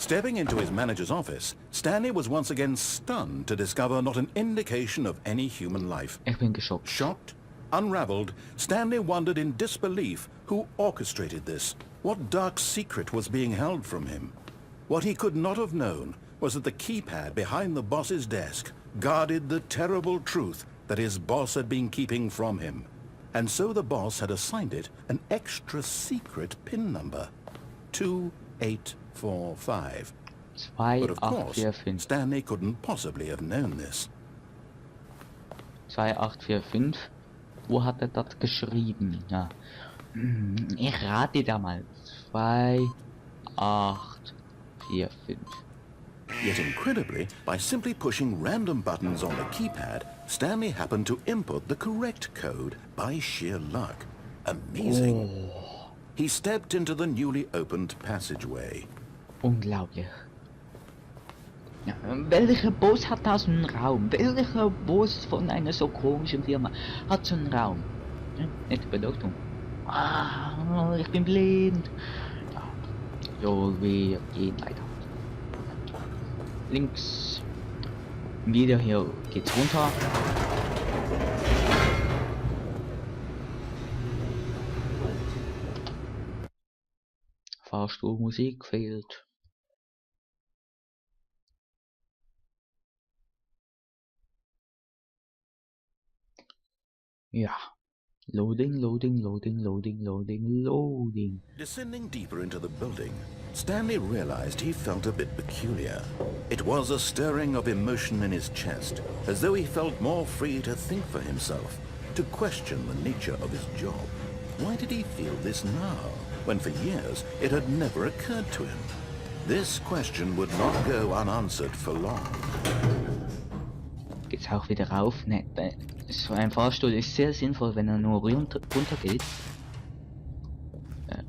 Stepping into his manager's office, Stanley was once again stunned to discover not an indication of any human life. Ich bin geschockt. Shocked, unraveled, Stanley wondered in disbelief who orchestrated this. What dark secret was being held from him? What he could not have known was that the keypad behind the boss's desk guarded the terrible truth that his boss had been keeping from him. And so the boss had assigned it an extra secret PIN number. 2845. But of course, 2845. Stanley couldn't possibly have known this. 2845. Wo hat er das geschrieben? Ja. Ich rate da mal. 2845. Yet incredibly, by simply pushing random buttons on the keypad, Stanley happened to input the correct code by sheer luck. Amazing. Oh. He stepped into the newly opened passageway. Unglaublich. Ja, welcher Boss hat da so einen Raum? Welcher Boss von einer so komischen Firma hat so einen Raum? Ja, nette Bedeutung. Ah, ich bin blind. Ja. So, wir gehen weiter. Links. Wieder hier geht's runter. Fahrstuhlmusik fehlt. Ja. Loading, loading, loading, loading, loading, loading. Descending deeper into the building, Stanley realized he felt a bit peculiar. It was a stirring of emotion in his chest, as though he felt more free to think for himself, to question the nature of his job. Why did he feel this now, when for years it had never occurred to him? This question would not go unanswered for long. Geht's auch wieder rauf? Ne, so ein Fahrstuhl ist sehr sinnvoll, wenn er nur runter geht.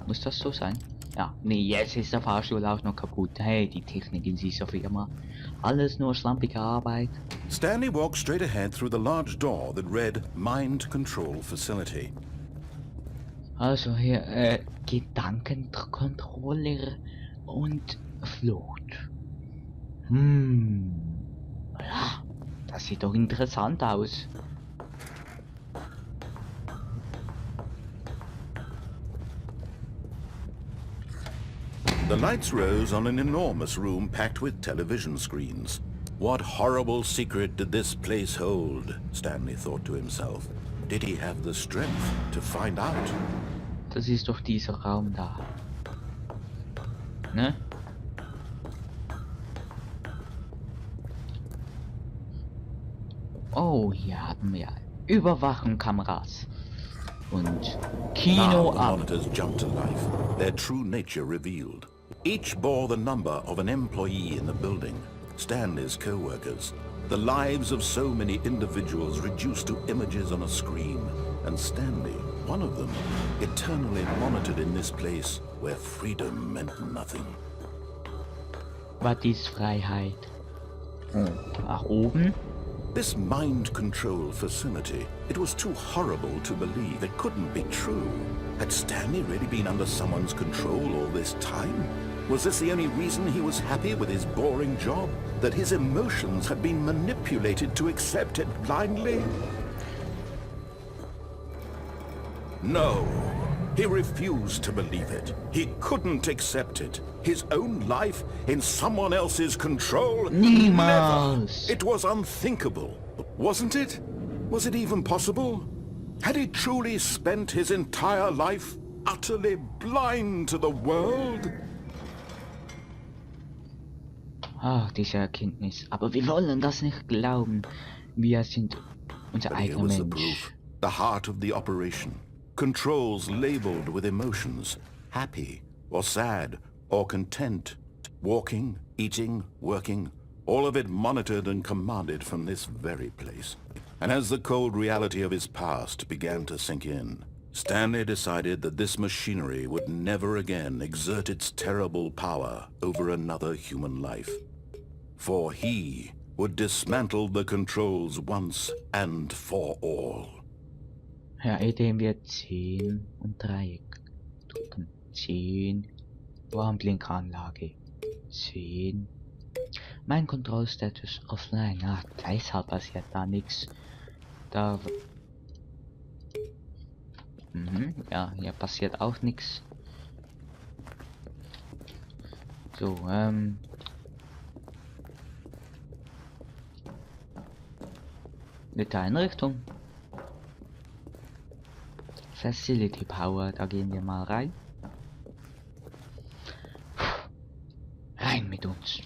Muss das so sein? Ja, nee, jetzt ist der Fahrstuhl auch noch kaputt. Hey, die Technik in dieser Firma. Alles nur schlampige Arbeit. Stanley walked straight ahead through the large door that read Mind Control Facility. Also hier, Gedankenkontrolle und Flucht. Ja, das sieht doch interessant aus. The lights rose on an enormous room packed with television screens. What horrible secret did this place hold? Stanley thought to himself. Did he have the strength to find out? Das ist doch dieser Raum da. Ne? Oh, hier haben wir Überwachungskameras. Und Kino Now the ab. monitors jumped to life, their true nature revealed. Each bore the number of an employee in the building, Stanley's co-workers. The lives of so many individuals reduced to images on a screen, and Stanley, one of them, eternally monitored in this place where freedom meant nothing. Was ist Freiheit? Nach oben? This mind control facility, it was too horrible to believe. It couldn't be true. Had Stanley really been under someone's control all this time? Was this the only reason he was happy with his boring job? That his emotions had been manipulated to accept it blindly? No. He refused to believe it. He couldn't accept it. His own life in someone else's control? Niemals. Never. It was unthinkable. Wasn't it? Was it even possible? Had he truly spent his entire life utterly blind to the world? Ach, diese Erkenntnis. Aber wir wollen das nicht glauben. Wir sind unser But here eigener was the Mensch. proof. The heart of the operation. Controls labeled with emotions. Happy or sad or content. Walking, eating, working. All of it monitored and commanded from this very place. And as the cold reality of his past began to sink in, Stanley decided that this machinery would never again exert its terrible power over another human life. For he would dismantle the controls once and for all. Ja, indem wir 10 und Dreieck drücken. 10. Warmblinkanlage. 10. Mein Kontrollstatus offline. Ach, deshalb passiert da nichts. Da. Ja, hier passiert auch nichts. So, Nette Einrichtung. Facility Power, da gehen wir mal rein. Rein mit uns.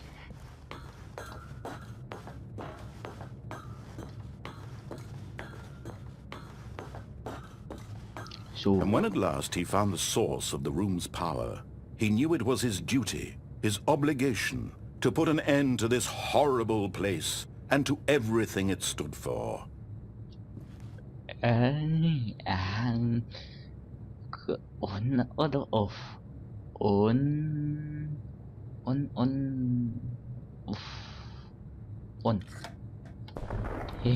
So. And when at last he found the source of the room's power, he knew it was his duty, his obligation, to put an end to this horrible place and to everything it stood for. On oder off? On.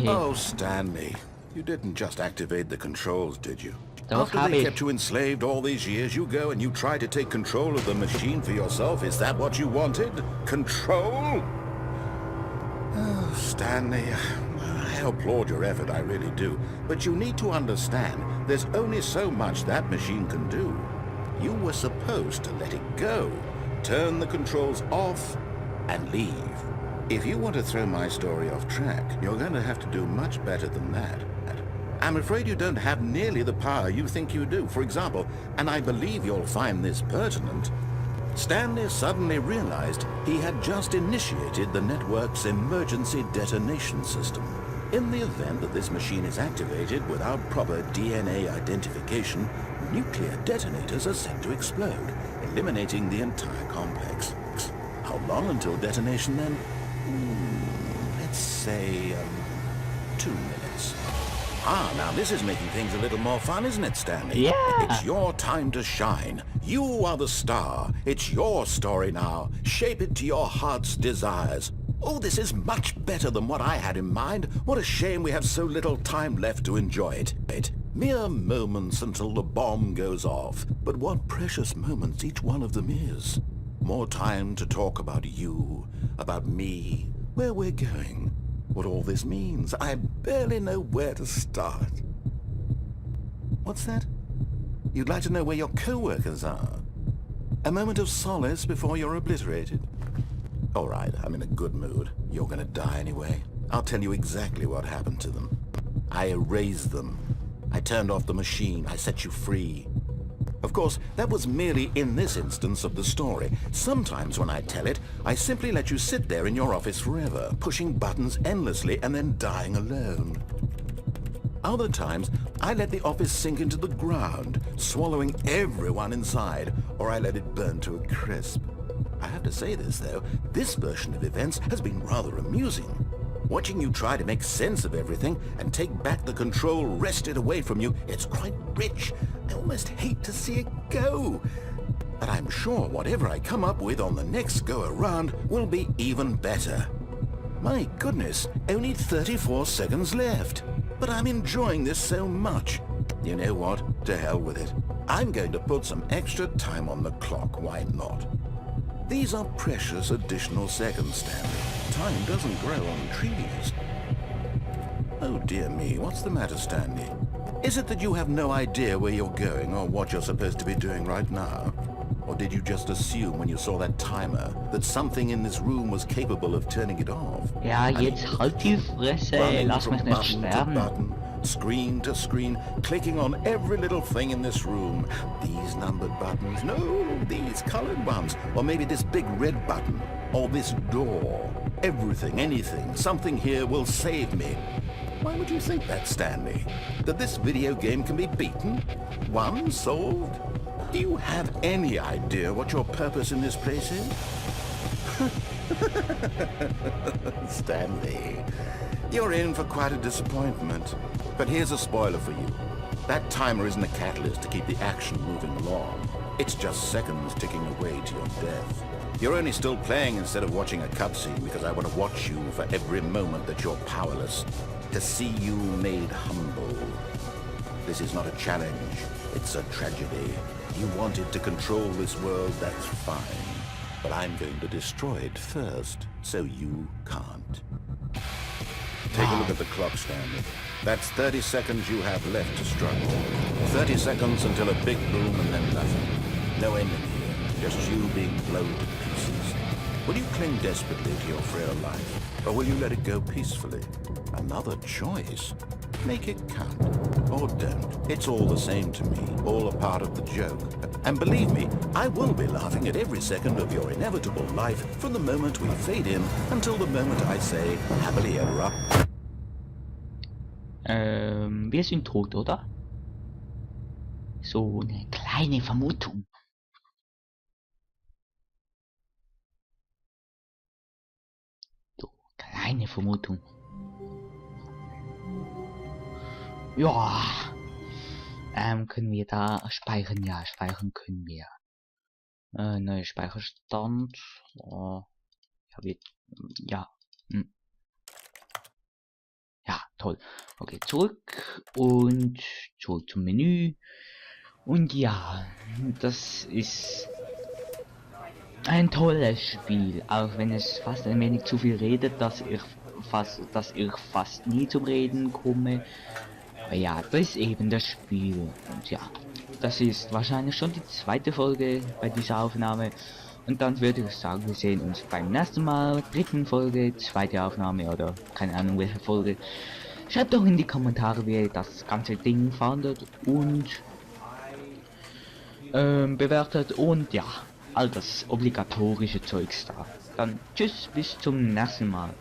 Oh, Stanley, you didn't just activate the controls, did you? Doch, After they kept you enslaved all these years, you go and you try to take control of the machine for yourself. Is that what you wanted? Control? Oh, Stanley, I applaud your effort, I really do. But you need to understand, there's only so much that machine can do. You were supposed to let it go, turn the controls off, and leave. If you want to throw my story off track, you're going to have to do much better than that. I'm afraid you don't have nearly the power you think you do. For example, and I believe you'll find this pertinent, Stanley suddenly realized he had just initiated the network's emergency detonation system. In the event that this machine is activated without proper DNA identification, nuclear detonators are set to explode, eliminating the entire complex. How long until detonation then? Let's say 2 minutes. Ah, now this is making things a little more fun, isn't it, Stanley? Yeah. It's your time to shine. You are the star. It's your story now. Shape it to your heart's desires. Oh, this is much better than what I had in mind. What a shame we have so little time left to enjoy it. Mere moments until the bomb goes off. But what precious moments each one of them is. More time to talk about you, about me, where we're going. What all this means. I barely know where to start. What's that? You'd like to know where your co-workers are? A moment of solace before you're obliterated? All right, I'm in a good mood. You're gonna die anyway. I'll tell you exactly what happened to them. I erased them. I turned off the machine. I set you free. Of course, that was merely in this instance of the story. Sometimes when I tell it, I simply let you sit there in your office forever, pushing buttons endlessly and then dying alone. Other times, I let the office sink into the ground, swallowing everyone inside, or I let it burn to a crisp. I have to say this, though, this version of events has been rather amusing. Watching you try to make sense of everything and take back the control wrested away from you, it's quite rich. I almost hate to see it go. But I'm sure whatever I come up with on the next go-around will be even better. My goodness, only 34 seconds left. But I'm enjoying this so much. You know what? To hell with it. I'm going to put some extra time on the clock, why not? These are precious additional seconds, Stanley. Time doesn't grow on trees. Oh dear me, what's the matter, Stanley? Is it that you have no idea where you're going or what you're supposed to be doing right now? Or did you just assume when you saw that timer that something in this room was capable of turning it off? Ja, jetzt halt die Fresse, ey, lass mich nicht sterben. Button, screen to screen, clicking on every little thing in this room. These numbered buttons, no, these colored ones. Or maybe this big red button, or this door. Everything, anything, something here will save me. Why would you think that, Stanley? That this video game can be beaten? Won? Solved? Do you have any idea what your purpose in this place is? Stanley, you're in for quite a disappointment. But here's a spoiler for you. That timer isn't a catalyst to keep the action moving along. It's just seconds ticking away to your death. You're only still playing instead of watching a cutscene because I want to watch you for every moment that you're powerless. To see you made humble. This is not a challenge. It's a tragedy. You wanted to control this world, that's fine. but I'm going to destroy it first, so you can't. Take a look at the clock, Stanley. That's 30 seconds you have left to struggle. 30 seconds until a big boom and then nothing. No ending here, just you being blown to pieces. Will you cling desperately to your frail life, or will you let it go peacefully? Another choice. Make it count, or don't. It's all the same to me, all a part of the joke. And believe me, I will be laughing at every second of your inevitable life from the moment we fade in until the moment I say happily ever after. Wir sind tot, oder? So eine kleine Vermutung. So, kleine Vermutung. Ja. Können wir da speichern? Ja, speichern können wir. Neuer Speicherstand. Ja. Ja, toll. Okay, zurück und zurück zum Menü. Und ja, das ist ein tolles Spiel, auch wenn es fast ein wenig zu viel redet, dass ich fast nie zum Reden komme. Aber ja, das ist eben das Spiel. Und ja, das ist wahrscheinlich schon die zweite Folge bei dieser Aufnahme. Und dann würde ich sagen, wir sehen uns beim nächsten Mal, dritten Folge, zweite Aufnahme oder keine Ahnung welche Folge. Schreibt doch in die Kommentare, wie ihr das ganze Ding fandet und bewertet und ja, all das obligatorische Zeugs da. Dann tschüss, bis zum nächsten Mal.